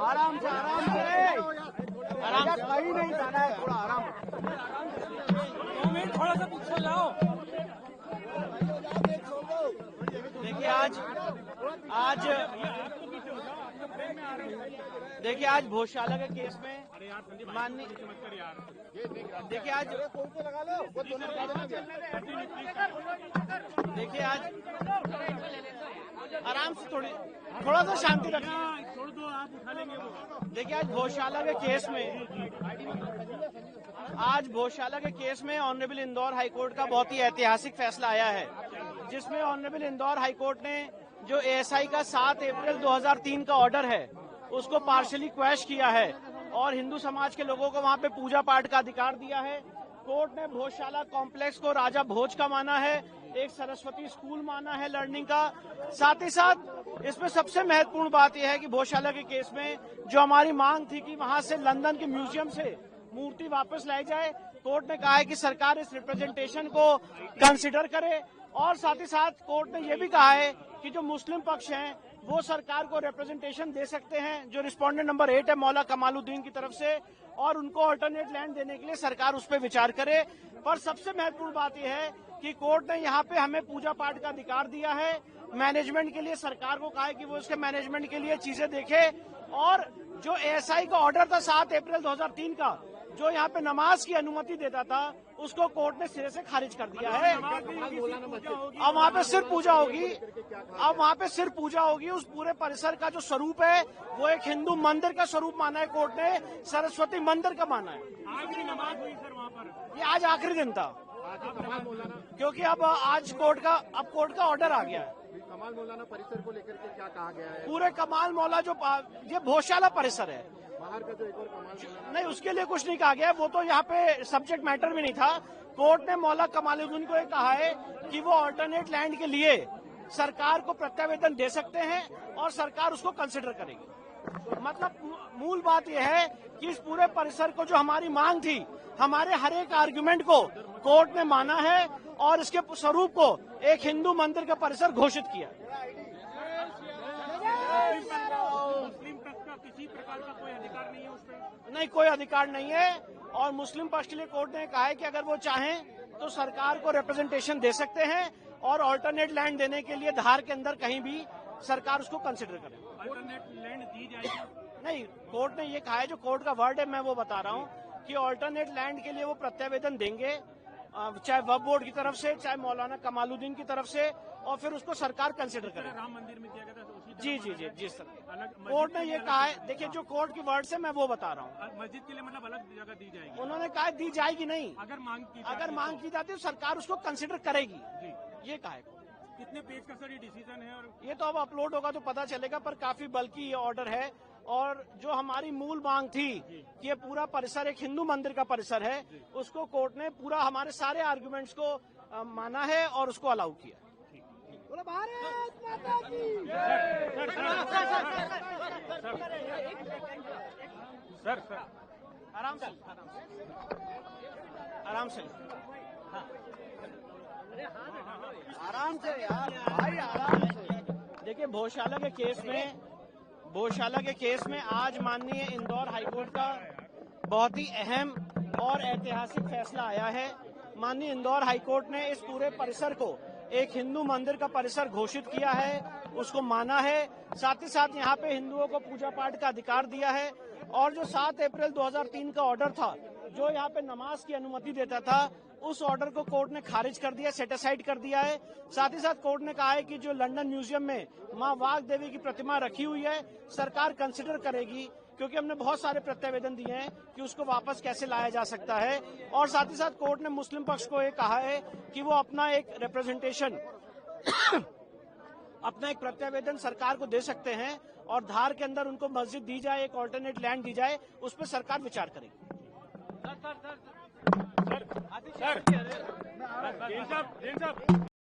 आराम से आराम से कहीं नहीं जाना है, थोड़ा आराम। 2 मिनट थोड़ा सा पीछे जाओ। देखिए आज भोजशाला के केस में माननीय देखिए आज आराम से थोड़ा सा शांति रखिए। छोड़ दो, आप उठा लेंगे वो। देखिए आज भोजशाला के केस में ऑनरेबल इंदौर हाईकोर्ट का बहुत ही ऐतिहासिक फैसला आया है, जिसमें ऑनरेबल इंदौर हाईकोर्ट ने जो एएसआई का 7 अप्रैल 2003 का ऑर्डर है उसको पार्शली क्वैश किया है और हिंदू समाज के लोगों को वहां पे पूजा पाठ का अधिकार दिया है। कोर्ट ने भोजशाला कॉम्प्लेक्स को राजा भोज का माना है, एक सरस्वती स्कूल माना है लर्निंग का। साथ ही साथ इसमें सबसे महत्वपूर्ण बात यह है कि भोजशाला के केस में जो हमारी मांग थी कि वहां से लंदन के म्यूजियम से मूर्ति वापस लाई जाए, कोर्ट ने कहा है कि सरकार इस रिप्रेजेंटेशन को कंसिडर करे। और साथ ही साथ कोर्ट ने यह भी कहा है कि जो मुस्लिम पक्ष हैं वो सरकार को रिप्रेजेंटेशन दे सकते हैं, जो रिस्पोंडेंट नंबर 8 है मौला कमालुद्दीन की तरफ से, और उनको अल्टरनेट लैंड देने के लिए सरकार उस पर विचार करे। पर सबसे महत्वपूर्ण बात यह है कि कोर्ट ने यहाँ पे हमें पूजा पाठ का अधिकार दिया है। मैनेजमेंट के लिए सरकार को कहा है कि वो इसके मैनेजमेंट के लिए चीजें देखे। और जो एएसआई का ऑर्डर था 7 अप्रैल 2003 का, जो यहाँ पे नमाज की अनुमति देता था, उसको कोर्ट ने सिरे से खारिज कर दिया है। अब वहाँ पे सिर्फ पूजा होगी। उस पूरे परिसर का जो स्वरूप है वो एक हिंदू मंदिर का स्वरूप माना है कोर्ट ने, सरस्वती मंदिर का माना है। आखिरी नमाज हुई सर वहाँ पर। ये आज आखिरी दिन था, क्योंकि अब आज कोर्ट का ऑर्डर आ गया है। कमाल मौलाना परिसर को लेकर के क्या कहा गया है? पूरे कमाल मौला जो ये भोजशाला परिसर है, बाहर का जो एक और कमाल मौलाना नहीं, उसके लिए कुछ नहीं कहा गया। वो तो यहाँ पे सब्जेक्ट मैटर भी नहीं था। कोर्ट ने मौला कमालुद्दीन को ये कहा है कि वो अल्टरनेट लैंड के लिए सरकार को प्रत्यावेदन दे सकते हैं और सरकार उसको कंसिडर करेगी। मतलब मूल बात यह है कि इस पूरे परिसर को जो हमारी मांग थी, हमारे हर एक आर्गुमेंट को कोर्ट ने माना है और इसके स्वरूप को एक हिंदू मंदिर का परिसर घोषित किया। मुस्लिम पक्ष का किसी प्रकार का कोई अधिकार नहीं है उस पर? नहीं, कोई अधिकार नहीं है। और मुस्लिम पक्ष के लिए कोर्ट ने कहा है कि अगर वो चाहें तो सरकार को रिप्रेजेंटेशन दे सकते हैं और अल्टरनेट लैंड देने के लिए धार के अंदर कहीं भी सरकार उसको कंसिडर करे। अल्टरनेट लैंड दी जाएगी? नहीं, कोर्ट ने ये कहा है, जो कोर्ट का वर्ड है मैं वो बता रहा हूँ कि अल्टरनेट लैंड के लिए वो प्रत्यावेदन देंगे, चाहे वक्फ बोर्ड की तरफ से, चाहे मौलाना कमालुद्दीन की तरफ से, और फिर उसको सरकार कंसिडर करे। राम मंदिर में किया गया था उसी जी सर, अलग कोर्ट ने ये कहा है। देखिए, जो कोर्ट की वर्ड से मैं वो बता रहा हूँ। मस्जिद के लिए मतलब अलग जगह दी जाएगी? उन्होंने कहा दी जाएगी नहीं, अगर मांग की जाती है तो सरकार उसको कंसिडर करेगी, ये कहा है। कितने पेज का सर ये डिसीजन है? और ये तो अब अपलोड होगा तो पता चलेगा, पर काफी बल्कि ये ऑर्डर है। और जो हमारी मूल मांग थी कि ये पूरा परिसर एक हिंदू मंदिर का परिसर है, उसको कोर्ट ने पूरा हमारे सारे आर्गुमेंट्स को माना है और उसको अलाउ किया। भारत माता की सर आराम से हाँ, आराम से यार भाई, आराम से। देखिए, भोजशाला के केस में आज माननीय इंदौर हाईकोर्ट का बहुत ही अहम और ऐतिहासिक फैसला आया है। माननीय इंदौर हाईकोर्ट ने इस पूरे परिसर को एक हिंदू मंदिर का परिसर घोषित किया है, उसको माना है। साथ ही साथ यहाँ पे हिंदुओं को पूजा पाठ का अधिकार दिया है। और जो 7 अप्रैल 2003 का ऑर्डर था, जो यहाँ पे नमाज की अनुमति देता था, उस ऑर्डर को कोर्ट ने खारिज कर दिया, सेट असाइड कर दिया है। साथ ही साथ कोर्ट ने कहा है कि जो लंदन म्यूजियम में मां वाघ देवी की प्रतिमा रखी हुई है, सरकार कंसिडर करेगी, क्योंकि हमने बहुत सारे प्रत्यावेदन दिए हैं कि उसको वापस कैसे लाया जा सकता है। और साथ ही साथ कोर्ट ने मुस्लिम पक्ष को ये कहा है कि वो अपना एक रिप्रेजेंटेशन अपना एक प्रत्यावेदन सरकार को दे सकते हैं और धार के अंदर उनको मस्जिद दी जाए, एक ऑल्टरनेट लैंड दी जाए, उस पर सरकार विचार करेगी। सर